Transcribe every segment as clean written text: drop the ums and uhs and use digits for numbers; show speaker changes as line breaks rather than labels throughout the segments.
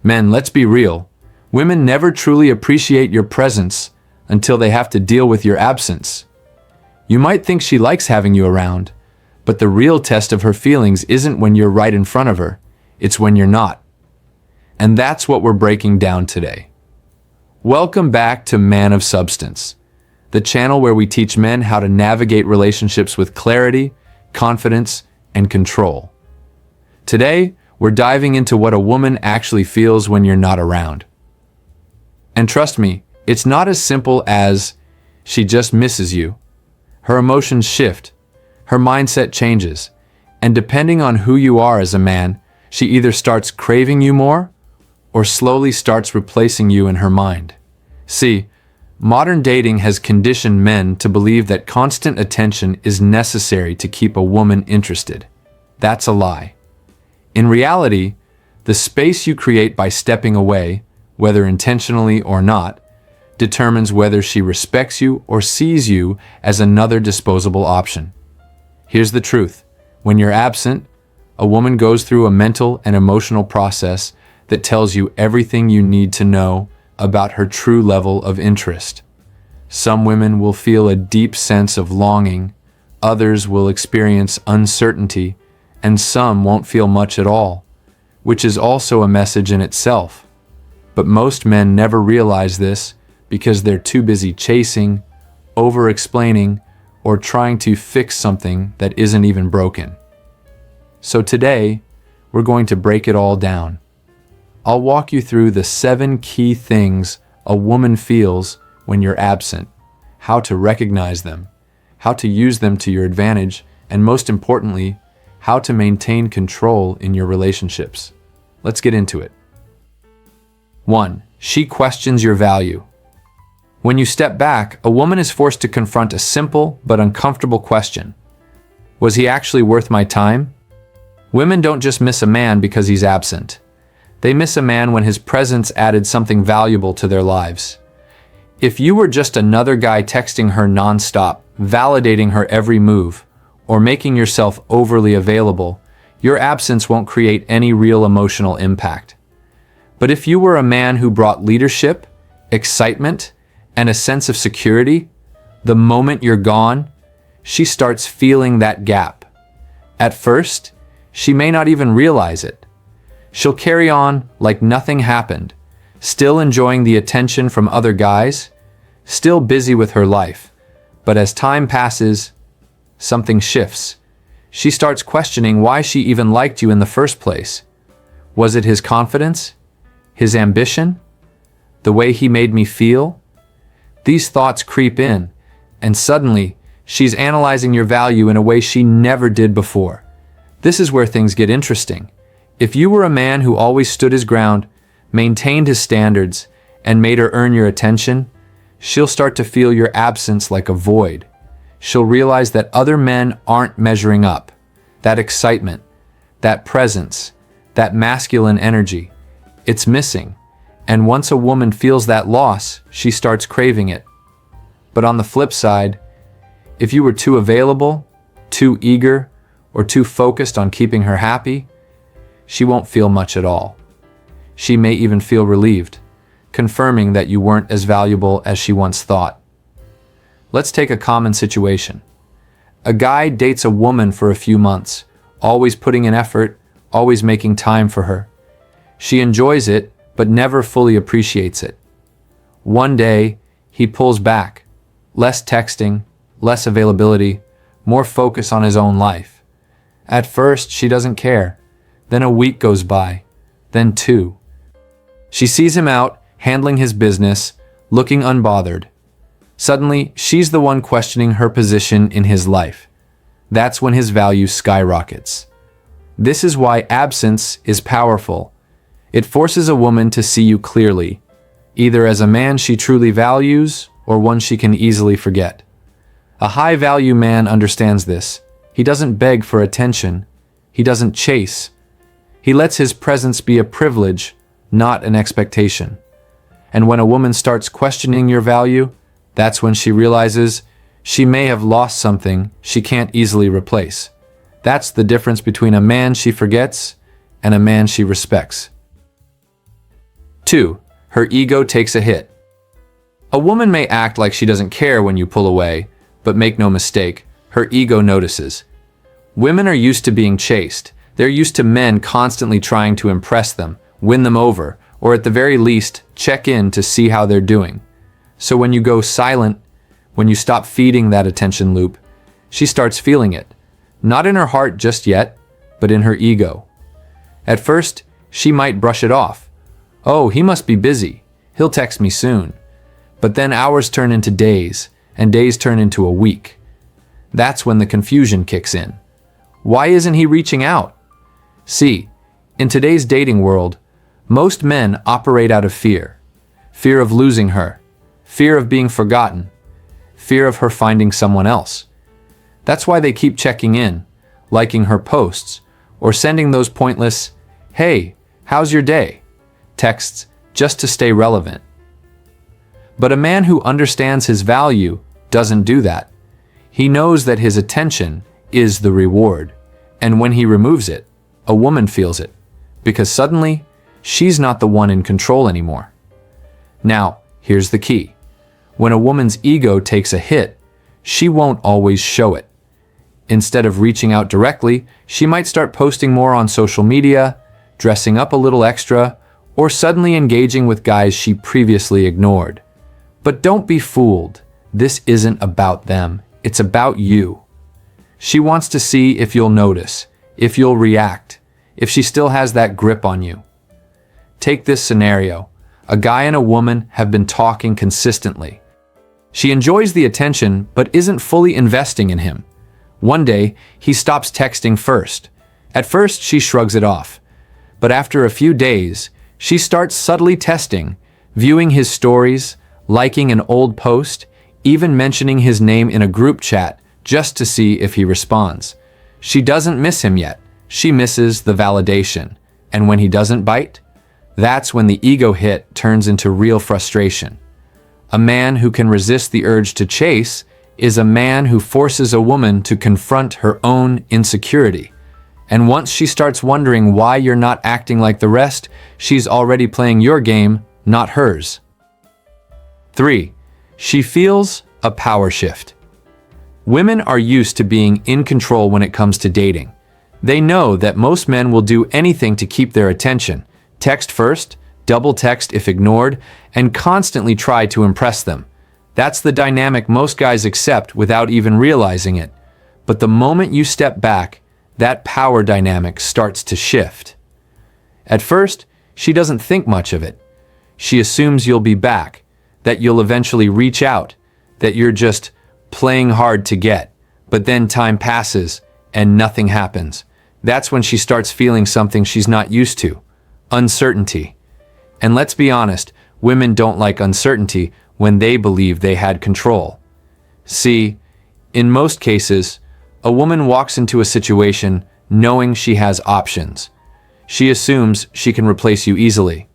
Men, let's be real. Women never truly appreciate your presence until they have to deal with your absence. You might think she likes having you around, but the real test of her feelings isn't when you're right in front of her, it's when you're not. And that's what we're breaking down today. Welcome back to Man of Substance, the channel where we teach men how to navigate relationships with clarity, confidence, and control. Today, we're diving into what a woman actually feels when you're not around. And trust me, it's not as simple as she just misses you. Her emotions shift, her mindset changes, and depending on who you are as a man, she either starts craving you more or slowly starts replacing you in her mind. See, modern dating has conditioned men to believe that constant attention is necessary to keep a woman interested. That's a lie. In reality, the space you create by stepping away, whether intentionally or not, determines whether she respects you or sees you as another disposable option. Here's the truth. When you're absent, a woman goes through a mental and emotional process that tells you everything you need to know about her true level of interest. Some women will feel a deep sense of longing, others will experience uncertainty, and some won't feel much at all, which is also a message in itself. But most men never realize this because they're too busy chasing, over-explaining, or trying to fix something that isn't even broken. So today, we're going to break it all down. I'll walk you through the 7 key things a woman feels when you're absent, how to recognize them, how to use them to your advantage, and most importantly, how to maintain control in your relationships. Let's get into it. 1. She questions your value. When you step back, a woman is forced to confront a simple but uncomfortable question. Was he actually worth my time? Women don't just miss a man because he's absent. They miss a man when his presence added something valuable to their lives. If you were just another guy texting her nonstop, validating her every move, or making yourself overly available, your absence won't create any real emotional impact. But if you were a man who brought leadership, excitement, and a sense of security, the moment you're gone, she starts feeling that gap. At first, she may not even realize it. She'll carry on like nothing happened, still enjoying the attention from other guys, still busy with her life. But as time passes, something shifts. She starts questioning why she even liked you in the first place. Was it his confidence? His ambition? The way he made me feel? These thoughts creep in, and suddenly, she's analyzing your value in a way she never did before. This is where things get interesting. If you were a man who always stood his ground, maintained his standards, and made her earn your attention, she'll start to feel your absence like a void. She'll realize that other men aren't measuring up. That excitement, that presence, that masculine energy, it's missing. And once a woman feels that loss, she starts craving it. But on the flip side, if you were too available, too eager, or too focused on keeping her happy, she won't feel much at all. She may even feel relieved, confirming that you weren't as valuable as she once thought. Let's take a common situation. A guy dates a woman for a few months, always putting in effort, always making time for her. She enjoys it, but never fully appreciates it. One day, he pulls back. Less texting, less availability, more focus on his own life. At first, she doesn't care. Then a week goes by. Then 2. She sees him out, handling his business, looking unbothered. Suddenly, she's the one questioning her position in his life. That's when his value skyrockets. This is why absence is powerful. It forces a woman to see you clearly, either as a man she truly values or one she can easily forget. A high-value man understands this. He doesn't beg for attention. He doesn't chase. He lets his presence be a privilege, not an expectation. And when a woman starts questioning your value, that's when she realizes she may have lost something she can't easily replace. That's the difference between a man she forgets and a man she respects. 2. Her ego takes a hit. A woman may act like she doesn't care when you pull away, but make no mistake, her ego notices. Women are used to being chased. They're used to men constantly trying to impress them, win them over, or at the very least, check in to see how they're doing. So when you go silent, when you stop feeding that attention loop, she starts feeling it. Not in her heart just yet, but in her ego. At first, she might brush it off. Oh, he must be busy. He'll text me soon. But then hours turn into days, and days turn into a week. That's when the confusion kicks in. Why isn't he reaching out? See, in today's dating world, most men operate out of fear. Fear of losing her. Fear of being forgotten. Fear of her finding someone else. That's why they keep checking in, liking her posts, or sending those pointless, "Hey, how's your day?" texts just to stay relevant. But a man who understands his value doesn't do that. He knows that his attention is the reward, and when he removes it, a woman feels it, because suddenly, she's not the one in control anymore. Now, here's the key. When a woman's ego takes a hit, she won't always show it. Instead of reaching out directly, she might start posting more on social media, dressing up a little extra, or suddenly engaging with guys she previously ignored. But don't be fooled. This isn't about them. It's about you. She wants to see if you'll notice, if you'll react, if she still has that grip on you. Take this scenario. A guy and a woman have been talking consistently. She enjoys the attention, but isn't fully investing in him. One day, he stops texting first. At first, she shrugs it off. But after a few days, she starts subtly testing, viewing his stories, liking an old post, even mentioning his name in a group chat just to see if he responds. She doesn't miss him yet. She misses the validation. And when he doesn't bite, that's when the ego hit turns into real frustration. A man who can resist the urge to chase is a man who forces a woman to confront her own insecurity. And once she starts wondering why you're not acting like the rest, she's already playing your game, not hers. 3. She feels a power shift. Women are used to being in control when it comes to dating. They know that most men will do anything to keep their attention, text first, double text if ignored, and constantly try to impress them. That's the dynamic most guys accept without even realizing it. But the moment you step back, that power dynamic starts to shift. At first, she doesn't think much of it. She assumes you'll be back, that you'll eventually reach out, that you're just playing hard to get. But then time passes and nothing happens. That's when she starts feeling something she's not used to, uncertainty. And let's be honest, women don't like uncertainty when they believe they had control. See, in most cases, a woman walks into a situation knowing she has options. She assumes she can replace you easily.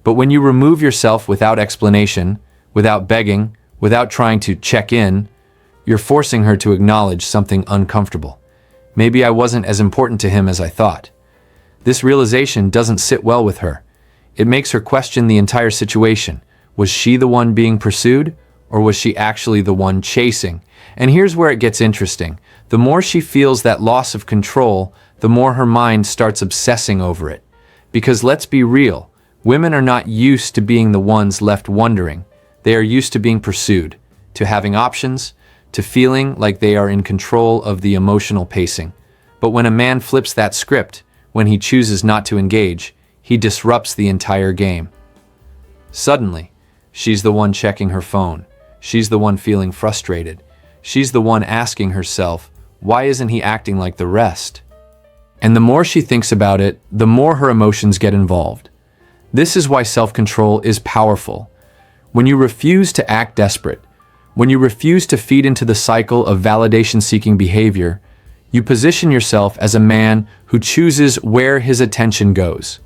But when you remove yourself without explanation, without begging, without trying to check in, you're forcing her to acknowledge something uncomfortable. Maybe I wasn't as important to him as I thought. This realization doesn't sit well with her. It makes her question the entire situation. Was she the one being pursued, or was she actually the one chasing? And here's where it gets interesting. The more she feels that loss of control, the more her mind starts obsessing over it. Because let's be real, women are not used to being the ones left wondering. They are used to being pursued, to having options, to feeling like they are in control of the emotional pacing. But when a man flips that script, when he chooses not to engage, he disrupts the entire game. Suddenly, she's the one checking her phone. She's the one feeling frustrated. She's the one asking herself, why isn't he acting like the rest? And the more she thinks about it, the more her emotions get involved. This is why self-control is powerful. When you refuse to act desperate, when you refuse to feed into the cycle of validation-seeking behavior, you position yourself as a man who chooses where his attention goes.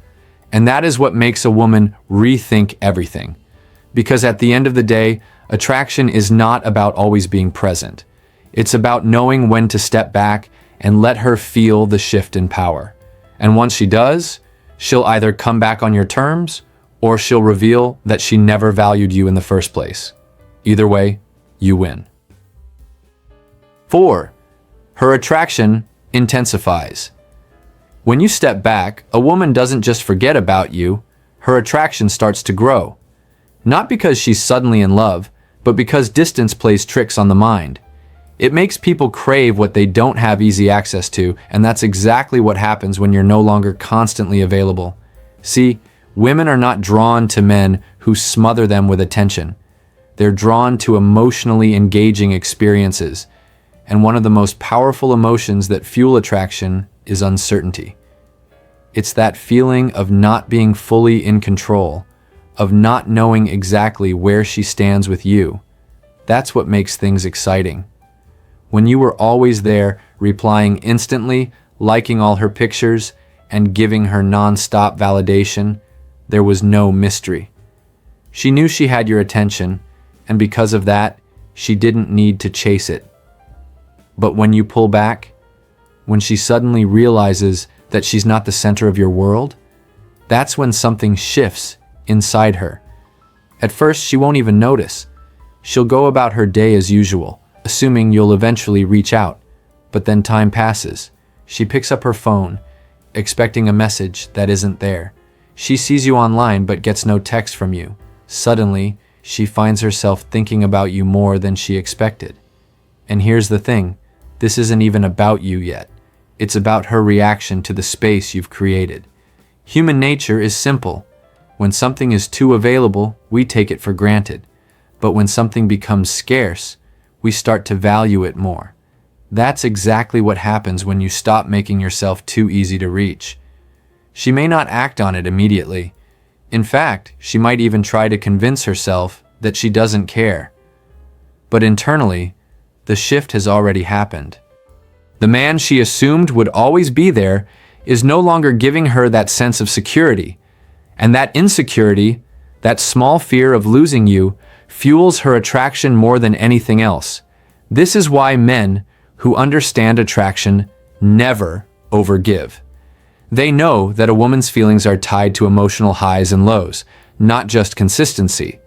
And that is what makes a woman rethink everything. Because at the end of the day, attraction is not about always being present. It's about knowing when to step back and let her feel the shift in power. And once she does, she'll either come back on your terms or she'll reveal that she never valued you in the first place. Either way, you win. 4. Her attraction intensifies. When you step back, a woman doesn't just forget about you, her attraction starts to grow. Not because she's suddenly in love, but because distance plays tricks on the mind. It makes people crave what they don't have easy access to, and that's exactly what happens when you're no longer constantly available. See, women are not drawn to men who smother them with attention. They're drawn to emotionally engaging experiences, and one of the most powerful emotions that fuel attraction is uncertainty. It's that feeling of not being fully in control, of not knowing exactly where she stands with you. That's what makes things exciting. When you were always there, replying instantly, liking all her pictures, and giving her non-stop validation, there was no mystery. She knew she had your attention, and because of that, she didn't need to chase it. But when you pull back, when she suddenly realizes that she's not the center of your world, that's when something shifts inside her. At first, she won't even notice. She'll go about her day as usual, assuming you'll eventually reach out. But then time passes. She picks up her phone, expecting a message that isn't there. She sees you online but gets no text from you. Suddenly, she finds herself thinking about you more than she expected. And here's the thing, this isn't even about you yet. It's about her reaction to the space you've created. Human nature is simple. When something is too available, we take it for granted. But when something becomes scarce, we start to value it more. That's exactly what happens when you stop making yourself too easy to reach. She may not act on it immediately. In fact, she might even try to convince herself that she doesn't care. But internally, the shift has already happened. The man she assumed would always be there is no longer giving her that sense of security. And that insecurity, that small fear of losing you, fuels her attraction more than anything else. This is why men who understand attraction never overgive. They know that a woman's feelings are tied to emotional highs and lows, not just consistency.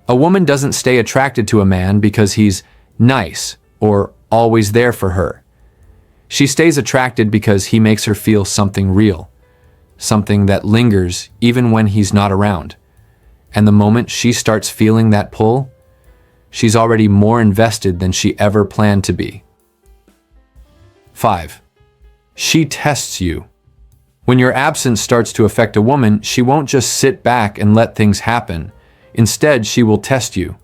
A woman doesn't stay attracted to a man because he's nice or always there for her. She stays attracted because he makes her feel something real, something that lingers even when he's not around. And the moment she starts feeling that pull, she's already more invested than she ever planned to be. 5. She tests you. When your absence starts to affect a woman, she won't just sit back and let things happen. Instead, she will test you.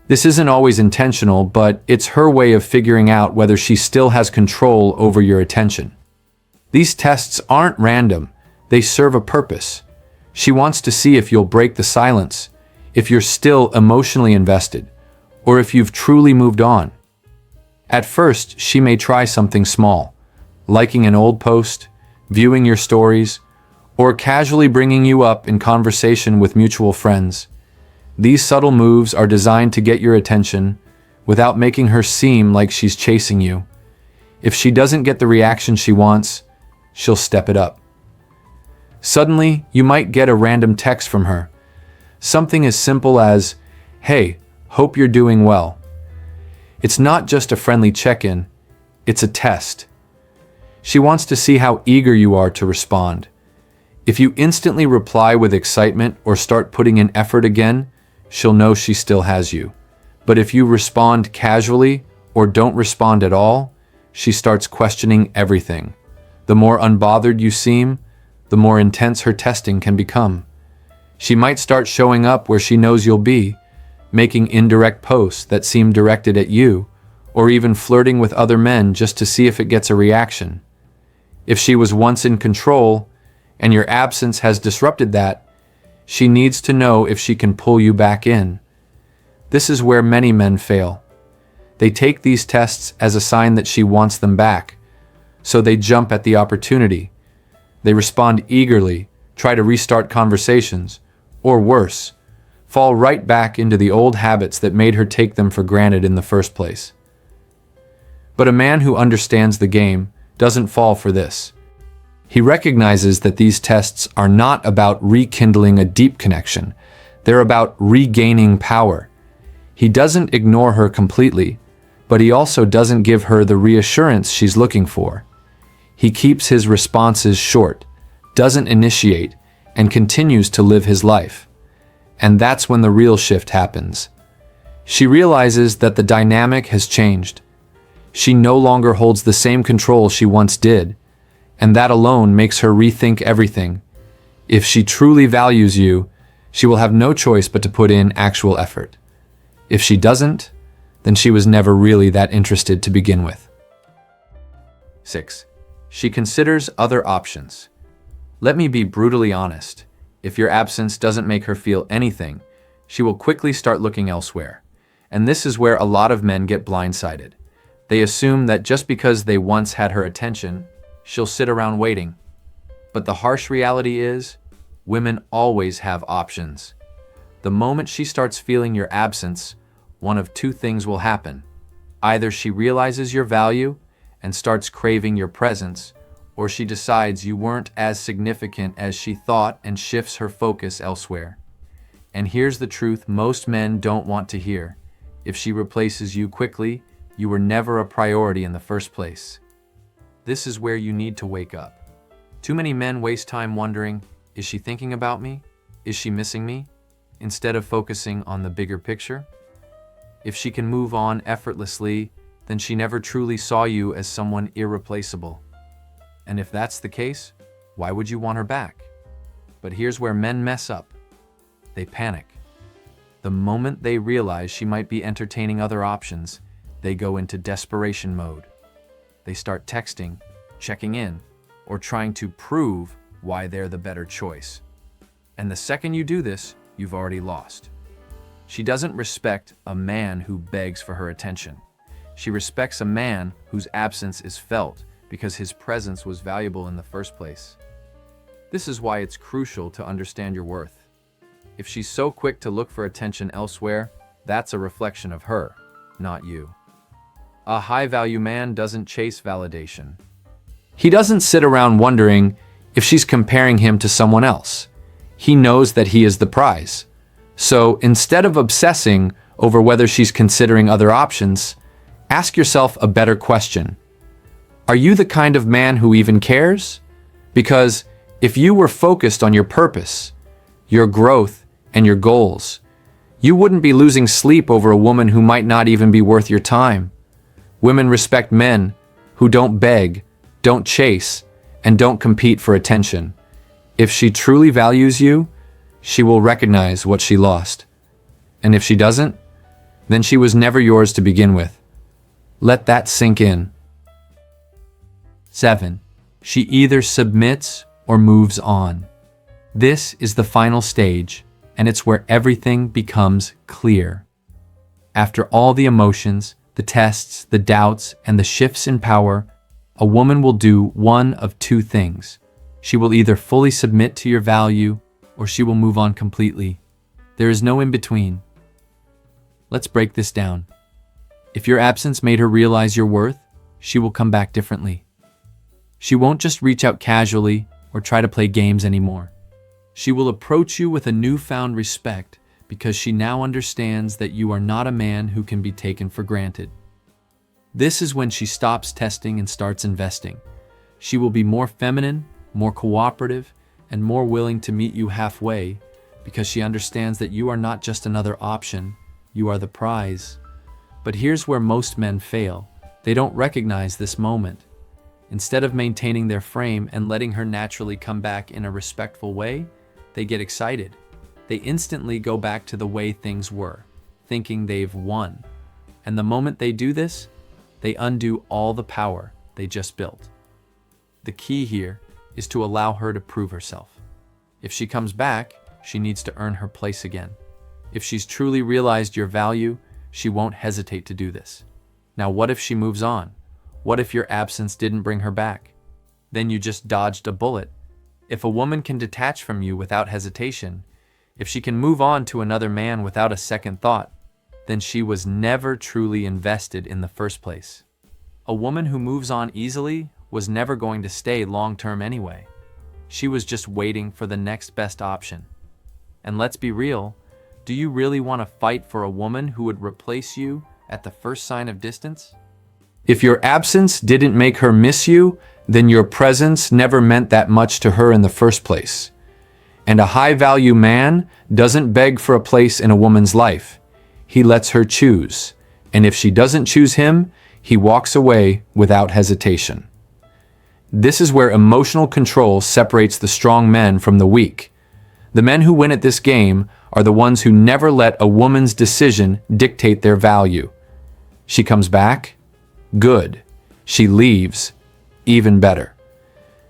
This isn't always intentional, but it's her way of figuring out whether she still has control over your attention. These tests aren't random. They serve a purpose. She wants to see if you'll break the silence, if you're still emotionally invested, or if you've truly moved on. At first, she may try something small, liking an old post, viewing your stories, or casually bringing you up in conversation with mutual friends. These subtle moves are designed to get your attention without making her seem like she's chasing you. If she doesn't get the reaction she wants, she'll step it up. Suddenly, you might get a random text from her. Something as simple as, "Hey, hope you're doing well." It's not just a friendly check-in, it's a test. She wants to see how eager you are to respond. If you instantly reply with excitement or start putting in effort again, she'll know she still has you. But if you respond casually or don't respond at all, she starts questioning everything. The more unbothered you seem, the more intense her testing can become. She might start showing up where she knows you'll be, making indirect posts that seem directed at you, or even flirting with other men just to see if it gets a reaction. If she was once in control, and your absence has disrupted that, she needs to know if she can pull you back in. This is where many men fail. They take these tests as a sign that she wants them back, so they jump at the opportunity. They respond eagerly, try to restart conversations, or worse, fall right back into the old habits that made her take them for granted in the first place. But a man who understands the game doesn't fall for this. He recognizes that these tests are not about rekindling a deep connection. They're about regaining power. He doesn't ignore her completely, but he also doesn't give her the reassurance she's looking for. He keeps his responses short, doesn't initiate, and continues to live his life. And that's when the real shift happens. She realizes that the dynamic has changed. She no longer holds the same control she once did, and that alone makes her rethink everything. If she truly values you, she will have no choice but to put in actual effort. If she doesn't, then she was never really that interested to begin with. 6. She considers other options. Let me be brutally honest. If your absence doesn't make her feel anything, she will quickly start looking elsewhere. And this is where a lot of men get blindsided. They assume that just because they once had her attention, she'll sit around waiting. But the harsh reality is, women always have options. The moment she starts feeling your absence, one of two things will happen. Either she realizes your value and starts craving your presence, or she decides you weren't as significant as she thought and shifts her focus elsewhere. And here's the truth most men don't want to hear. If she replaces you quickly, you were never a priority in the first place. This is where you need to wake up. Too many men waste time wondering, is she thinking about me? Is she missing me? Instead of focusing on the bigger picture. If she can move on effortlessly, then she never truly saw you as someone irreplaceable. And if that's the case, why would you want her back? But here's where men mess up. They panic. The moment they realize she might be entertaining other options, they go into desperation mode. They start texting, checking in, or trying to prove why they're the better choice. And the second you do this, you've already lost. She doesn't respect a man who begs for her attention. She respects a man whose absence is felt because his presence was valuable in the first place. This is why it's crucial to understand your worth. If she's so quick to look for attention elsewhere, that's a reflection of her, not you. A high-value man doesn't chase validation. He doesn't sit around wondering if she's comparing him to someone else. He knows that he is the prize. So instead of obsessing over whether she's considering other options, ask yourself a better question. Are you the kind of man who even cares? Because if you were focused on your purpose, your growth, and your goals, you wouldn't be losing sleep over a woman who might not even be worth your time. Women respect men who don't beg, don't chase, and don't compete for attention. If she truly values you, she will recognize what she lost. And if she doesn't, then she was never yours to begin with. Let that sink in. 7. She either submits or moves on. This is the final stage, and it's where everything becomes clear. After all the emotions, the tests, the doubts, and the shifts in power, a woman will do one of two things. She will either fully submit to your value, or she will move on completely. There is no in-between. Let's break this down. If your absence made her realize your worth, she will come back differently. She won't just reach out casually or try to play games anymore. She will approach you with a newfound respect because she now understands that you are not a man who can be taken for granted. This is when she stops testing and starts investing. She will be more feminine, more cooperative, and more willing to meet you halfway because she understands that you are not just another option, you are the prize. But here's where most men fail. They don't recognize this moment. Instead of maintaining their frame and letting her naturally come back in a respectful way, they get excited. They instantly go back to the way things were, thinking they've won. And the moment they do this, they undo all the power they just built. The key here is to allow her to prove herself. If she comes back, she needs to earn her place again. If she's truly realized your value, she won't hesitate to do this. Now, what if she moves on? What if your absence didn't bring her back? Then you just dodged a bullet. If a woman can detach from you without hesitation, if she can move on to another man without a second thought, then she was never truly invested in the first place. A woman who moves on easily was never going to stay long-term anyway. She was just waiting for the next best option. And let's be real, do you really want to fight for a woman who would replace you at the first sign of distance? If your absence didn't make her miss you, then your presence never meant that much to her in the first place. And a high-value man doesn't beg for a place in a woman's life. He lets her choose. And if she doesn't choose him, he walks away without hesitation. This is where emotional control separates the strong men from the weak. The men who win at this game are the ones who never let a woman's decision dictate their value. She comes back? Good. She leaves? Even better.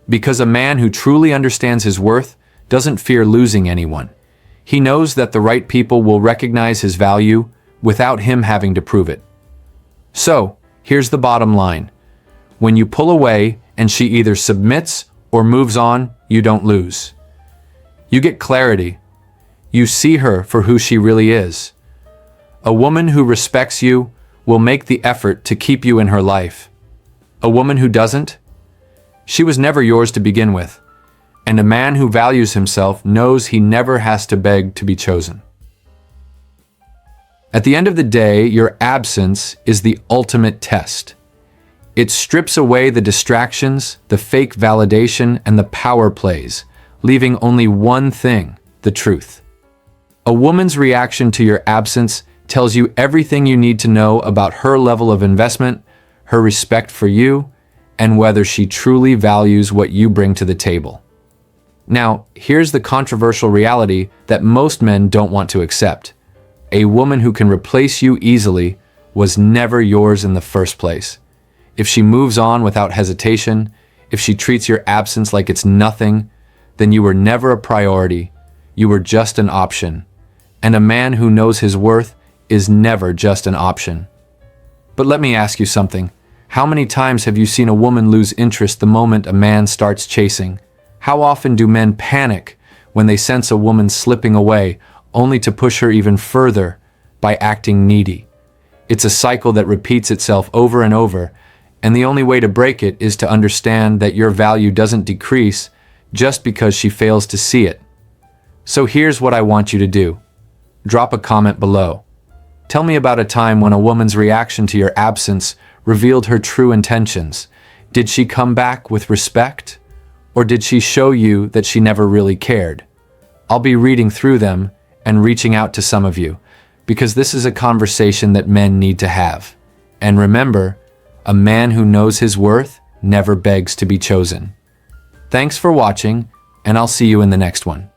Because a man who truly understands his worth doesn't fear losing anyone. He knows that the right people will recognize his value without him having to prove it. So, here's the bottom line. When you pull away and she either submits or moves on, you don't lose. You get clarity. You see her for who she really is. A woman who respects you will make the effort to keep you in her life. A woman who doesn't? She was never yours to begin with. And a man who values himself knows he never has to beg to be chosen. At the end of the day, your absence is the ultimate test. It strips away the distractions, the fake validation, and the power plays, leaving only one thing, the truth. A woman's reaction to your absence tells you everything you need to know about her level of investment, her respect for you, and whether she truly values what you bring to the table. Now, here's the controversial reality that most men don't want to accept. A woman who can replace you easily was never yours in the first place. If she moves on without hesitation, if she treats your absence like it's nothing, then you were never a priority. You were just an option. And a man who knows his worth is never just an option. But let me ask you something. How many times have you seen a woman lose interest the moment a man starts chasing? How often do men panic when they sense a woman slipping away, only to push her even further by acting needy? It's a cycle that repeats itself over and over, and the only way to break it is to understand that your value doesn't decrease just because she fails to see it. So here's what I want you to do. Drop a comment below. Tell me about a time when a woman's reaction to your absence revealed her true intentions. Did she come back with respect? Or did she show you that she never really cared? I'll be reading through them and reaching out to some of you, because this is a conversation that men need to have. And remember, a man who knows his worth never begs to be chosen. Thanks for watching, and I'll see you in the next one.